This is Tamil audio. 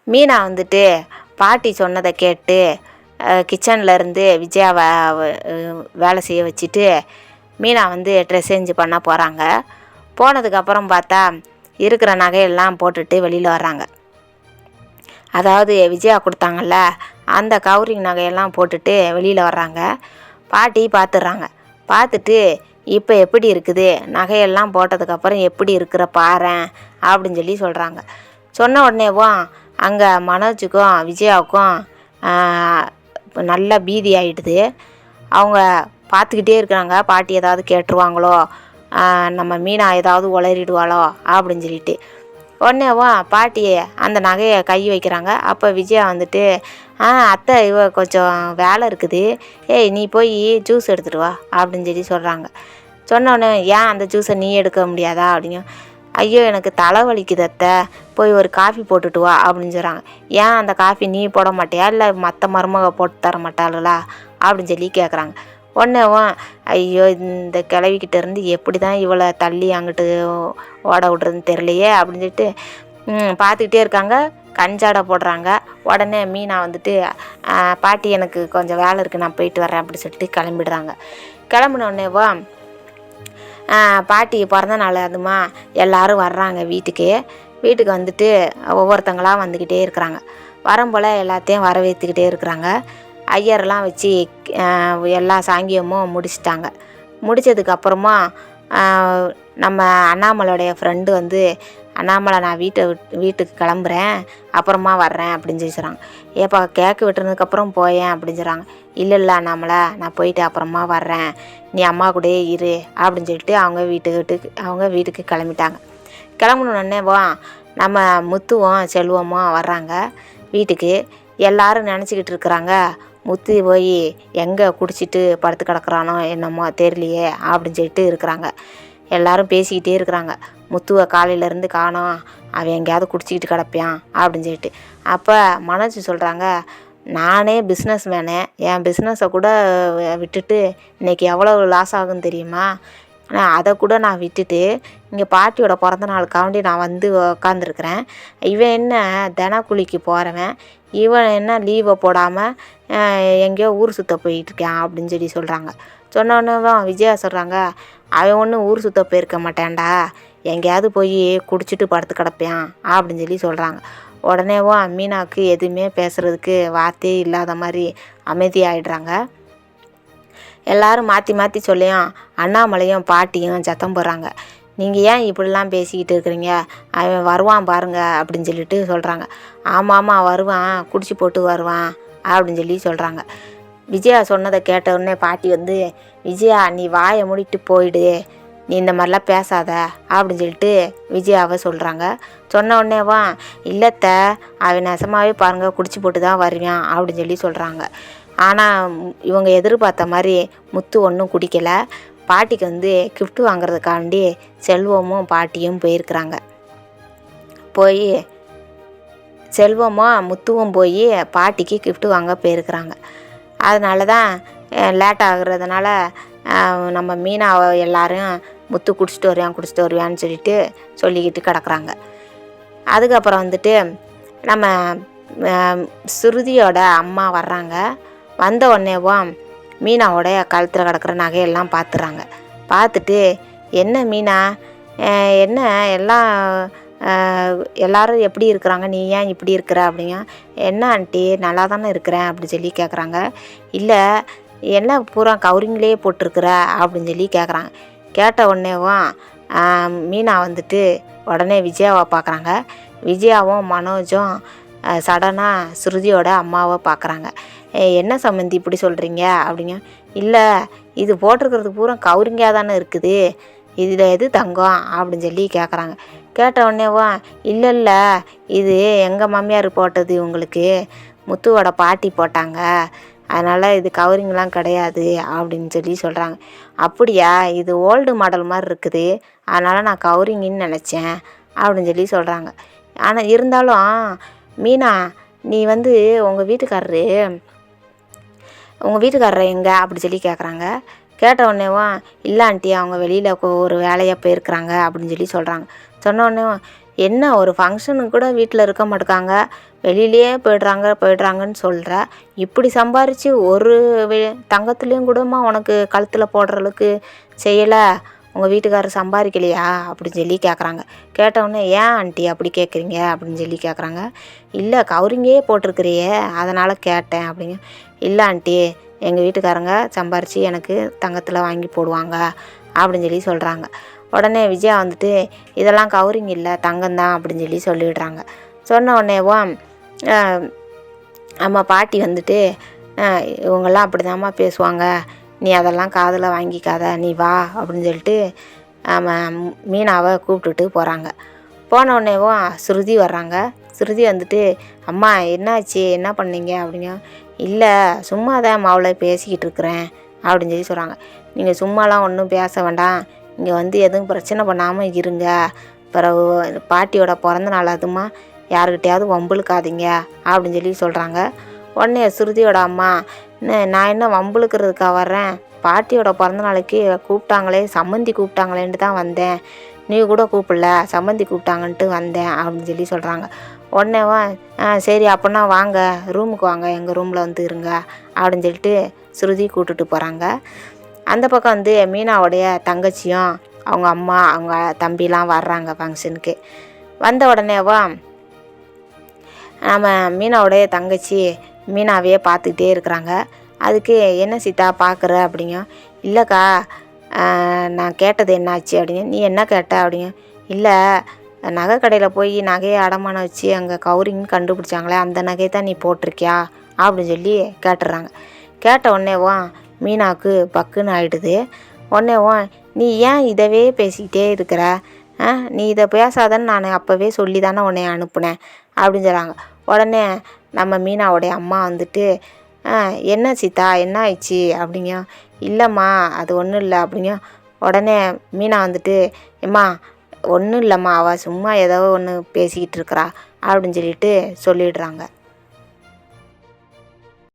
மீனா வந்துட்டு பாட்டி சொன்னதை கேட்டு கிச்சனில் இருந்து விஜயாவை வேலை செய்ய வச்சுட்டு மீனா வந்து ட்ரெஸ் சேஞ்ச் பண்ண போகிறாங்க. போனதுக்கப்புறம் பார்த்தா இருக்கிற நகையெல்லாம் போட்டுட்டு வெளியில் வர்றாங்க. அதாவது விஜயா கொடுத்தாங்கல்ல அந்த கவுரிங் நகையெல்லாம் போட்டுட்டு வெளியில் வர்றாங்க. பாட்டி பார்த்துட்றாங்க. பார்த்துட்டு இப்போ எப்படி இருக்குது, நகையெல்லாம் போட்டதுக்கப்புறம் எப்படி இருக்கிற பாரேன் அப்படின்னு சொல்லி சொல்கிறாங்க. சொன்ன உடனேவும் அங்கே மனோஜுக்கும் விஜயாவுக்கும் நல்ல பீதி ஆகிடுது. அவங்க பார்த்துக்கிட்டே இருக்கிறாங்க, பாட்டி ஏதாவது கேட்டுருவாங்களோ, நம்ம மீனா ஏதாவது உளறிடுவாளோ அப்படின்னு சொல்லிட்டு. உடனேவும் பாட்டி அந்த நகையை கை வைக்கிறாங்க. அப்போ விஜயா வந்துட்டு அத்தை இவ கொஞ்சம் வேலை இருக்குது, ஏய் நீ போய் ஜூஸ் எடுத்துகிட்டு வா அப்படின்னு சொல்லி சொல்கிறாங்க. சொன்னோடனே ஏன் அந்த ஜூஸை நீ எடுக்க முடியாதா அப்படிங்க. ஐயோ எனக்கு தலை வலிக்குது அத்தை, போய் ஒரு காஃபி போட்டுட்டு வா அப்படின்னு சொல்கிறாங்க. ஏன் அந்த காஃபி நீ போட மாட்டியா இல்லை மற்ற மருமக போட்டு தர மாட்டாளா அப்படின்னு சொல்லி கேட்குறாங்க. உடனேவும் ஐயோ இந்த கிளவிக்கிட்ட இருந்து எப்படி தான் இவளை தள்ளி அங்கிட்டு ஓட விட்றதுன்னு தெரியலையே அப்படின்னு சொல்லிட்டு பார்த்துக்கிட்டே இருக்காங்க. கஞ்சாடை போடுறாங்க. உடனே மீனா வந்துட்டு பாட்டி எனக்கு கொஞ்சம் வேலை இருக்குது, நான் போயிட்டு வரேன் அப்படின்னு சொல்லிட்டு கிளம்பிடுறாங்க. கிளம்பினோடனேவா பாட்டி பிறந்த நாள் அதுமா எல்லோரும் வர்றாங்க வீட்டுக்கு வந்துட்டு ஒவ்வொருத்தங்களாக வந்துக்கிட்டே இருக்கிறாங்க. வரும்போல் எல்லாத்தையும் வரவேற்றுக்கிட்டே இருக்கிறாங்க. ஐயரெல்லாம் வச்சு எல்லா சாங்கியமும் முடிச்சிட்டாங்க. முடித்ததுக்கப்புறமா நம்ம அண்ணாமலையோடைய ஃப்ரெண்டு வந்து அண்ணாமலை நான் வீட்டுக்கு கிளம்புறேன், அப்புறமா வர்றேன் அப்படின்னு சொல்லி சொல்கிறாங்க. ஏப்பா கேக்கு வெட்டுனதுக்கப்புறம் போயேன் அப்படின்னு சொல்கிறாங்க. இல்லை அண்ணாமலை நான் போயிட்டு அப்புறமா வர்றேன், நீ அம்மா கூடயே இரு அப்படின்னு சொல்லிட்டு அவங்க வீட்டுக்கு கிளம்பிட்டாங்க. கிளம்புனோடனே நம்ம முத்துவும் செல்வமும் வர்றாங்க வீட்டுக்கு. எல்லாரும் நினச்சிக்கிட்டு இருக்கிறாங்க, முத்து போய் எங்கே குடிச்சிட்டு படுத்து கிடக்குறானோ என்னமோ தெரியலையே அப்படின்னு சொல்லிட்டு இருக்கிறாங்க. எல்லோரும் பேசிக்கிட்டே இருக்கிறாங்க. முத்துவை காலையிலேருந்து காணோம், அவன் எங்கேயாவது குடிச்சிக்கிட்டு கிடப்பான் அப்படின்னு சொல்லிட்டு. அப்போ மனோஜ் சொல்கிறாங்க, நானே பிஸ்னஸ் மேனு, என் பிஸ்னஸை கூட விட்டுட்டு இன்றைக்கி எவ்வளோ லாஸ் ஆகுன்னு தெரியுமா, ஆனால் அதை கூட நான் விட்டுட்டு இங்கே பாட்டியோட பிறந்த நாளுக்காண்டி நான் வந்து உக்காந்துருக்குறேன். இவன் என்ன தினக்கூலிக்கு போகிறவன், இவன் என்ன லீவை போடாமல் எங்கேயோ ஊர் சுற்ற போயிட்டுருக்கான் அப்படின்னு சொல்லி சொல்கிறாங்க. சொன்னோன்னே விஜயா சொல்கிறாங்க, அவன் ஒன்றும் ஊர் சுற்ற போயிருக்க மாட்டேன்டா, எங்கேயாவது போய் குடிச்சிட்டு படுத்து கிடப்பான் அப்படின்னு சொல்லி சொல்கிறாங்க. உடனேவும் மீனாவுக்கு எதுவுமே பேசுகிறதுக்கு வார்த்தையே இல்லாத மாதிரி அமைதியாகிடுறாங்க. எல்லோரும் மாற்றி சொல்லியும் அண்ணாமலையும் பாட்டியும் சத்தம் போடுறாங்க, நீங்கள் ஏன் இப்படிலாம் பேசிக்கிட்டு இருக்கிறீங்க, அவன் வருவான் பாருங்க அப்படின்னு சொல்லிட்டு சொல்கிறாங்க. ஆமாம் வருவான், குடிச்சு போட்டு வருவான் அப்படின்னு சொல்லி சொல்கிறாங்க. விஜயா சொன்னதை கேட்ட உடனே பாட்டி வந்து, விஜயா நீ வாயை மூடிட்டு போயிடு, நீ இந்த மாதிரிலாம் பேசாத அப்படின்னு சொல்லிட்டு விஜயாவை சொல்கிறாங்க. சொன்ன உடனேவா இல்லைத்த அவன் நெசமாகவே பாருங்கள் குடிச்சு போட்டு தான் வருவான் அப்படின்னு சொல்லி சொல்கிறாங்க. ஆனால் இவங்க எதிர்பார்த்த மாதிரி முத்து ஒன்றும் குடிக்கலை. பாட்டிக்கு வந்து கிஃப்ட் வாங்குறதுக்காண்டி செல்வமும் பாட்டியும் போயிருக்கிறாங்க. போய் செல்வமும் முத்துவும் போய் பாட்டிக்கு கிஃப்ட் வாங்க போயிருக்கிறாங்க. அதனால தான் லேட் ஆகுறதுனால நம்ம மீனாவை எல்லாரும் முத்து குடிச்சிட்டு வருவான்னு சொல்லிக்கிட்டு கிடக்குறாங்க. அதுக்கப்புறம் வந்துட்டு நம்ம சுருதியோட அம்மா வர்றாங்க. வந்த உடனேவும் மீனாவோடைய கழுத்தில் கிடக்கிற நகையெல்லாம் பார்த்துறாங்க. பார்த்துட்டு என்ன மீனா, என்ன எல்லாரும் எப்படி இருக்கிறாங்க, நீ ஏன் இப்படி இருக்கிற அப்படிங்க. என்ன ஆண்டி நல்லா தானே இருக்கிறேன் அப்படின்னு சொல்லி கேட்குறாங்க. இல்லை என்ன பூரா கவுரிங்களே போட்டிருக்கிற அப்படின்னு சொல்லி கேட்குறாங்க. கேட்ட உடனேவும் மீனா வந்துட்டு உடனே விஜயாவை பார்க்குறாங்க. விஜயாவும் மனோஜும் சடனாக சுருதியோட அம்மாவை பார்க்குறாங்க. என்ன சம்மந்தி இப்படி சொல்கிறீங்க அப்படிங்க. இல்லை இது போட்டிருக்கிறது பூரா கவுரிங்காக தானே இருக்குது, இதில் எது தங்கம் அப்படின்னு சொல்லி கேட்குறாங்க. கேட்ட உடனேவா இல்லை இது எங்கள் மாமியார் போட்டது, உங்களுக்கு முத்துவோட பாட்டி போட்டாங்க, அதனால் இது கவரிங்லாம் கிடையாது அப்படின்னு சொல்லி சொல்கிறாங்க. அப்படியா, இது ஓல்டு மாடல் மாதிரி இருக்குது, அதனால் நான் கவரிங்கின்னு நினச்சேன் அப்படின்னு சொல்லி சொல்கிறாங்க. ஆனால் இருந்தாலும் மீனா நீ வந்து உங்கள் வீட்டுக்காரர் எங்கே அப்படி சொல்லி கேட்குறாங்க. கேட்ட உடனேவும் இல்லை ஆண்டி அவங்க வெளியில் ஒரு வேலையாக போயிருக்கிறாங்க அப்படின்னு சொல்லி சொல்கிறாங்க. சொன்ன உடனே என்ன ஒரு ஃபங்க்ஷனுக்கு கூட வீட்டில் இருக்க மாட்டேக்காங்க, வெளியிலேயே போயிடுறாங்கன்னு சொல்கிற, இப்படி சம்பாரித்து ஒரு தங்கத்துலேயும் கூடமா உனக்கு கழுத்தில் போடுற அளவுக்கு செய்யலை, உங்கள் வீட்டுக்காரர் சம்பாதிக்கலையா அப்படின்னு சொல்லி கேட்குறாங்க. கேட்டவுடனே ஏன் ஆண்டி அப்படி கேட்குறீங்க அப்படின்னு சொல்லி கேட்குறாங்க. இல்லை கவரிங்கே போட்டிருக்கிறியே அதனால் கேட்டேன் அப்படிங்க. இல்லை ஆண்டி எங்கள் வீட்டுக்காரங்க சம்பாரித்து எனக்கு தங்கத்தில் வாங்கி போடுவாங்க அப்படின்னு சொல்லி சொல்கிறாங்க. உடனே விஜயா வந்துட்டு இதெல்லாம் கவரிங் இல்லை தங்கம்தான் அப்படின்னு சொல்லி சொல்லிவிடுறாங்க. சொன்ன உடனேவும் நம்ம பாட்டி வந்துட்டு இவங்கெல்லாம் அப்படி தாம்மா பேசுவாங்க, நீ அதெல்லாம் காதில் வாங்கிக்காத, நீ வா அப்படின்னு சொல்லிட்டு மீனாவை கூப்பிட்டுட்டு போகிறாங்க. போன உடனேவும் ஸ்ருதி வர்றாங்க. ஸ்ருதி வந்துட்டு அம்மா என்னாச்சு, என்ன பண்ணீங்க அப்படிங்க. இல்லை சும்மா தான் மாவுளை பேசிக்கிட்டு இருக்கிறேன் அப்படின்னு சொல்லி சொல்கிறாங்க. நீங்கள் சும்மாலாம் ஒன்றும் பேச வேண்டாம், இங்கே வந்து எதுவும் பிரச்சனை பண்ணாமல் இருங்க, பிறகு பாட்டியோட பிறந்த நாள் அதுமா யாருக்கிட்டையாவது வம்புழுக்காதீங்க அப்படின்னு சொல்லி சொல்கிறாங்க. உடனே ஸ்ருதியோட அம்மா நான் என்ன வம்புழுக்கிறதுக்கா வர்றேன், பாட்டியோட பிறந்த நாளைக்கு கூப்பிட்டாங்களே, சம்மந்தி கூப்பிட்டாங்களேன்ட்டு தான் வந்தேன், நீ கூட கூப்பிடல, சம்மந்தி கூப்பிட்டாங்கன்ட்டு வந்தேன் அப்படின்னு சொல்லி சொல்கிறாங்க. உடனேவா சரி அப்படின்னா வாங்க ரூமுக்கு வாங்க, எங்கள் ரூமில் வந்து இருங்க அப்படின்னு சொல்லிட்டு ஸ்ருதி கூப்பிட்டுட்டு போகிறாங்க. அந்த பக்கம் வந்து மீனாவுடைய தங்கச்சியும் அவங்க அம்மா அவங்க தம்பிலாம் வர்றாங்க ஃபங்க்ஷனுக்கு. வந்த உடனேவா நம்ம மீனாவுடைய தங்கச்சி மீனாவையே பார்த்துக்கிட்டே இருக்கிறாங்க. அதுக்கு என்ன சீதா பார்க்குற அப்படிங்க. இல்லைக்கா நான் கேட்டது என்னாச்சு அப்படிங்க. நீ என்ன கேட்ட அப்படிங்க. இல்லை நகை கடையில் போய் நகையை அடமானம் வச்சு அங்கே கவரிங்னு கண்டுபிடிச்சாங்களே, அந்த நகையை தான் நீ போட்டிருக்கியா அப்படின்னு சொல்லி கேட்டுடுறாங்க. கேட்ட உடனேவா மீனாவுக்கு பக்குன்னு ஆகிடுது. உடனேவா நீ ஏன் இதவே பேசிக்கிட்டே இருக்கிற, நீ இதை பேசாதன்னு நான் அப்போவே சொல்லி தானே உன்னை அனுப்புனேன் அப்படின்னு சொல்கிறாங்க. உடனே நம்ம மீனாவுடைய அம்மா வந்துட்டு என்ன சீதா என்ன ஆயிடுச்சு அப்படிங்க. இல்லைம்மா அது ஒன்றும் இல்லை அப்படிங்க. உடனே மீனா வந்துட்டு எம்மா ஒன்றும் இல்லைம்மா, அவள் சும்மா ஏதோ ஒன்று பேசிக்கிட்டு இருக்கிறா அப்படின்னு சொல்லிட்டு சொல்லிடுறாங்க.